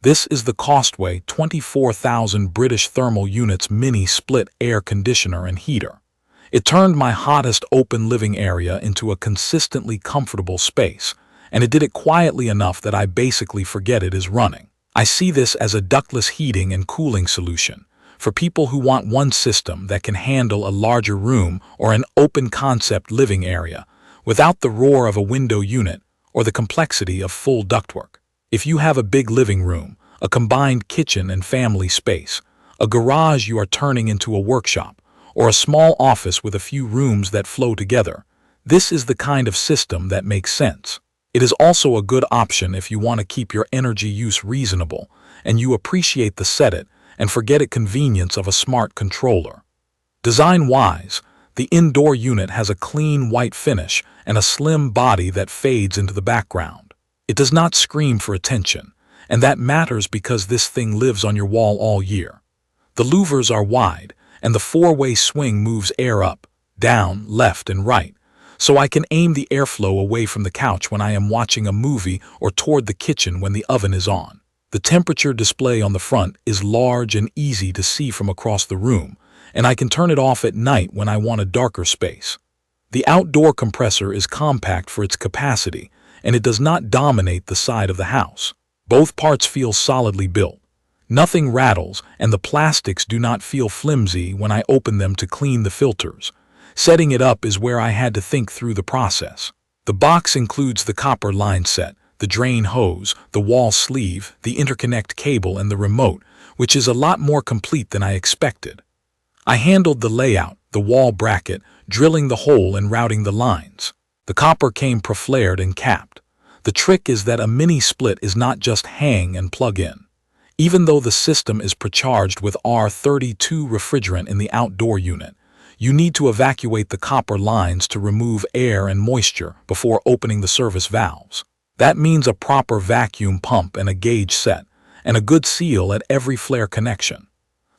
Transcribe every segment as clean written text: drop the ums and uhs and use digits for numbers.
This is the COSTWAY 24000 British thermal units mini split air conditioner and heater. It turned my hottest open living area into a consistently comfortable space, and it did it quietly enough that I basically forget it is running. I see this as a ductless heating and cooling solution for people who want one system that can handle a larger room or an open concept living area without the roar of a window unit or the complexity of full ductwork. If you have a big living room, a combined kitchen and family space, a garage you are turning into a workshop, or a small office with a few rooms that flow together, this is the kind of system that makes sense. It is also a good option if you want to keep your energy use reasonable and you appreciate the set it and forget it convenience of a smart controller. Design-wise, the indoor unit has a clean white finish and a slim body that fades into the background. It does not scream for attention, and that matters because this thing lives on your wall all year. The louvers are wide, and the four-way swing moves air up, down, left, and right, so I can aim the airflow away from the couch when I am watching a movie or toward the kitchen when the oven is on. The temperature display on the front is large and easy to see from across the room, and I can turn it off at night when I want a darker space. The outdoor compressor is compact for its capacity, and it does not dominate the side of the house. Both parts feel solidly built. Nothing rattles, and the plastics do not feel flimsy when I open them to clean the filters. Setting it up is where I had to think through the process. The box includes the copper line set, the drain hose, the wall sleeve, the interconnect cable, and the remote, which is a lot more complete than I expected. I handled the layout, the wall bracket, drilling the hole and routing the lines. The copper came pre-flared and capped. The trick is that a mini split is not just hang and plug in. Even though the system is precharged with R32 refrigerant in the outdoor unit, you need to evacuate the copper lines to remove air and moisture before opening the service valves. That means a proper vacuum pump and a gauge set, and a good seal at every flare connection.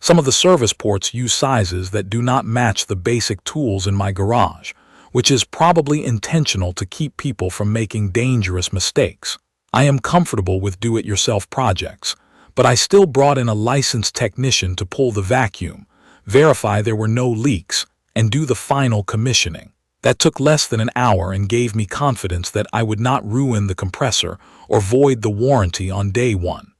Some of the service ports use sizes that do not match the basic tools in my garage, which is probably intentional to keep people from making dangerous mistakes. I am comfortable with do-it-yourself projects, but I still brought in a licensed technician to pull the vacuum, verify there were no leaks, and do the final commissioning. That took less than an hour and gave me confidence that I would not ruin the compressor or void the warranty on day one.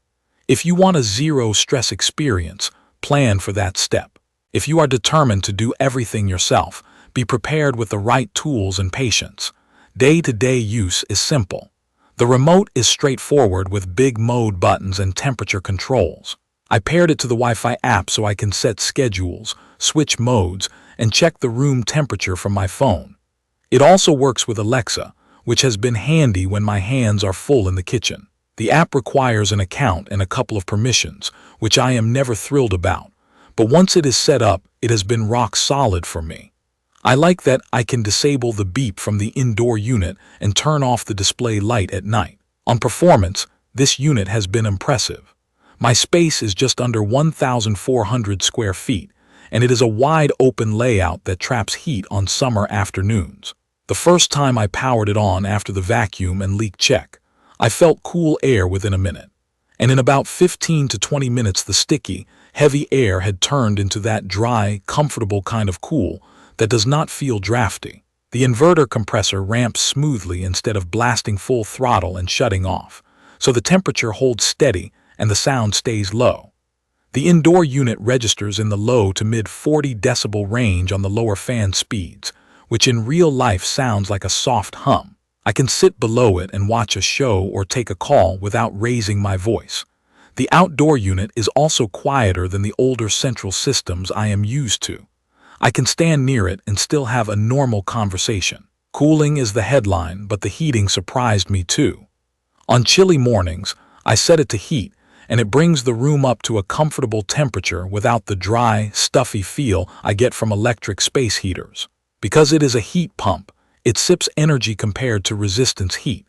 If you want a zero-stress experience, plan for that step. If you are determined to do everything yourself, be prepared with the right tools and patience. Day-to-day use is simple. The remote is straightforward with big mode buttons and temperature controls. I paired it to the Wi-Fi app so I can set schedules, switch modes, and check the room temperature from my phone. It also works with Alexa, which has been handy when my hands are full in the kitchen. The app requires an account and a couple of permissions, which I am never thrilled about, but once it is set up, it has been rock solid for me. I like that I can disable the beep from the indoor unit and turn off the display light at night. On performance, this unit has been impressive. My space is just under 1,400 square feet, and it is a wide open layout that traps heat on summer afternoons. The first time I powered it on after the vacuum and leak check, I felt cool air within a minute. And in about 15 to 20 minutes, the sticky, heavy air had turned into that dry, comfortable kind of cool that does not feel drafty. The inverter compressor ramps smoothly instead of blasting full throttle and shutting off, so the temperature holds steady and the sound stays low. The indoor unit registers in the low to mid 40 decibel range on the lower fan speeds, which in real life sounds like a soft hum. I can sit below it and watch a show or take a call without raising my voice. The outdoor unit is also quieter than the older central systems I am used to. I can stand near it and still have a normal conversation. Cooling is the headline, but the heating surprised me too. On chilly mornings, I set it to heat, and it brings the room up to a comfortable temperature without the dry, stuffy feel I get from electric space heaters. Because it is a heat pump, it sips energy compared to resistance heat.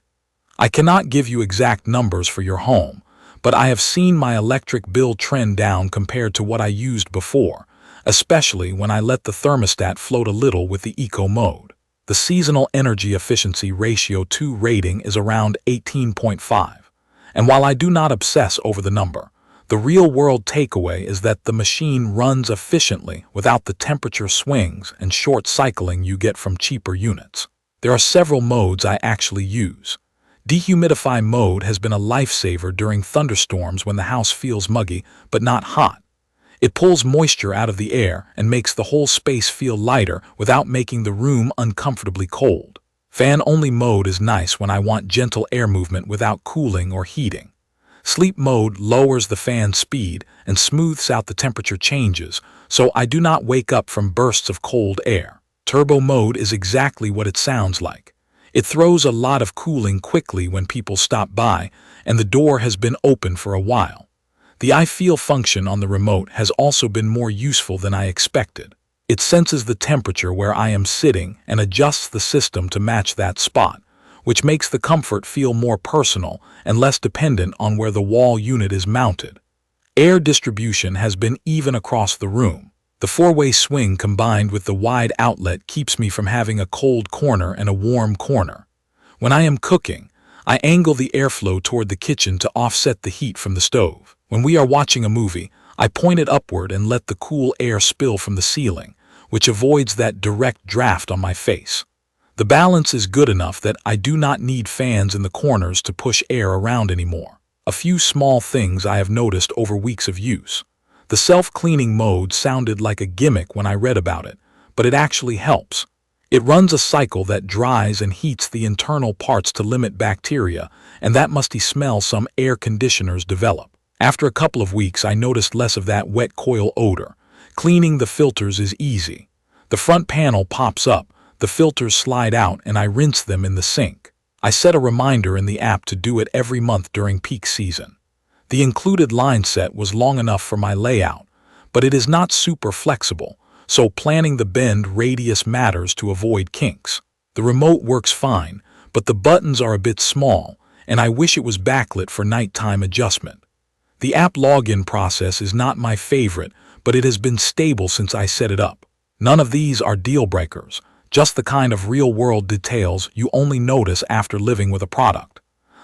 I cannot give you exact numbers for your home, but I have seen my electric bill trend down compared to what I used before, especially when I let the thermostat float a little with the eco mode. The seasonal energy efficiency ratio 2 rating is around 18.5, And while I do not obsess over the number, the real-world takeaway is that the machine runs efficiently without the temperature swings and short cycling you get from cheaper units. There are several modes I actually use. Dehumidify mode has been a lifesaver during thunderstorms when the house feels muggy but not hot. It pulls moisture out of the air and makes the whole space feel lighter without making the room uncomfortably cold. Fan-only mode is nice when I want gentle air movement without cooling or heating. Sleep mode lowers the fan speed and smooths out the temperature changes, so I do not wake up from bursts of cold air. Turbo mode is exactly what it sounds like. It throws a lot of cooling quickly when people stop by, and the door has been open for a while. The iFEEL function on the remote has also been more useful than I expected. It senses the temperature where I am sitting and adjusts the system to match that spot, which makes the comfort feel more personal and less dependent on where the wall unit is mounted. Air distribution has been even across the room. The four-way swing combined with the wide outlet keeps me from having a cold corner and a warm corner. When I am cooking, I angle the airflow toward the kitchen to offset the heat from the stove. When we are watching a movie, I point it upward and let the cool air spill from the ceiling, which avoids that direct draft on my face. The balance is good enough that I do not need fans in the corners to push air around anymore. A few small things I have noticed over weeks of use. The self-cleaning mode sounded like a gimmick when I read about it, but it actually helps. It runs a cycle that dries and heats the internal parts to limit bacteria, and that musty smell some air conditioners develop. After a couple of weeks, I noticed less of that wet coil odor. Cleaning the filters is easy. The front panel pops up, the filters slide out, and I rinse them in the sink. I set a reminder in the app to do it every month during peak season. The included line set was long enough for my layout, but it is not super flexible, so planning the bend radius matters to avoid kinks. The remote works fine, but the buttons are a bit small, and I wish it was backlit for nighttime adjustment. The app login process is not my favorite, but it has been stable since I set it up. None of these are deal breakers, just the kind of real-world details you only notice after living with a product.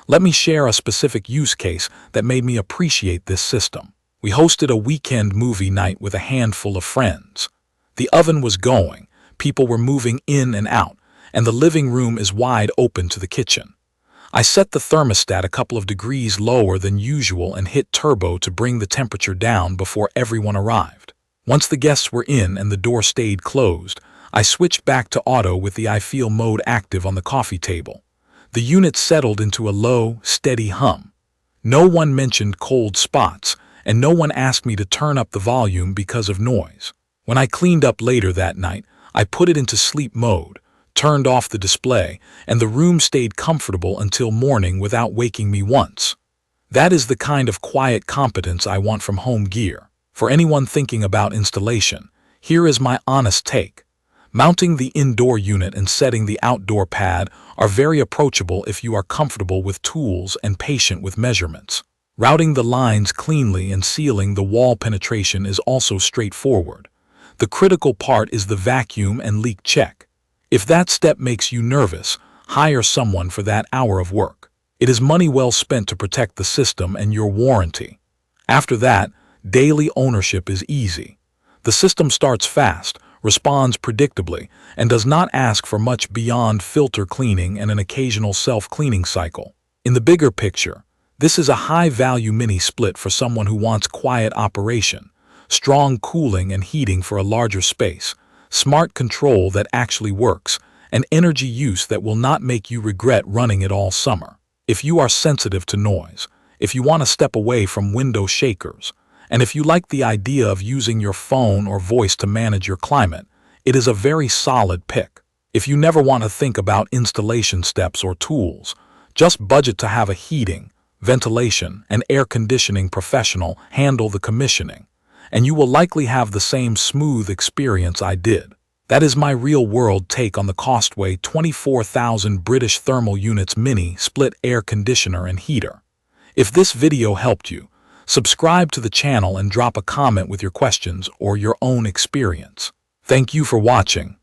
Let me share a specific use case that made me appreciate this system. We hosted a weekend movie night with a handful of friends. The oven was going, people were moving in and out, and the living room is wide open to the kitchen. I set the thermostat a couple of degrees lower than usual and hit turbo to bring the temperature down before everyone arrived. Once the guests were in and the door stayed closed, I switched back to auto with the iFEEL mode active on the coffee table. The unit settled into a low, steady hum. No one mentioned cold spots, and no one asked me to turn up the volume because of noise. When I cleaned up later that night, I put it into sleep mode, turned off the display, and the room stayed comfortable until morning without waking me once. That is the kind of quiet competence I want from home gear. For anyone thinking about installation, here is my honest take. Mounting the indoor unit and setting the outdoor pad are very approachable if you are comfortable with tools and patient with measurements. Routing the lines cleanly and sealing the wall penetration is also straightforward. The critical part is the vacuum and leak check. If that step makes you nervous, hire someone for that hour of work. It is money well spent to protect the system and your warranty. After that, daily ownership is easy. The system starts fast, responds predictably, and does not ask for much beyond filter cleaning and an occasional self-cleaning cycle. In the bigger picture, this is a high-value mini-split for someone who wants quiet operation, strong cooling and heating for a larger space, smart control that actually works, and energy use that will not make you regret running it all summer. If you are sensitive to noise, if you want to step away from window shakers, and if you like the idea of using your phone or voice to manage your climate, it is a very solid pick. If you never want to think about installation steps or tools, just budget to have a heating, ventilation, and air conditioning professional handle the commissioning, and you will likely have the same smooth experience I did. That is my real-world take on the COSTWAY 24000 British Thermal Units Mini Split Air Conditioner and Heater. If this video helped you, subscribe to the channel and drop a comment with your questions or your own experience. Thank you for watching.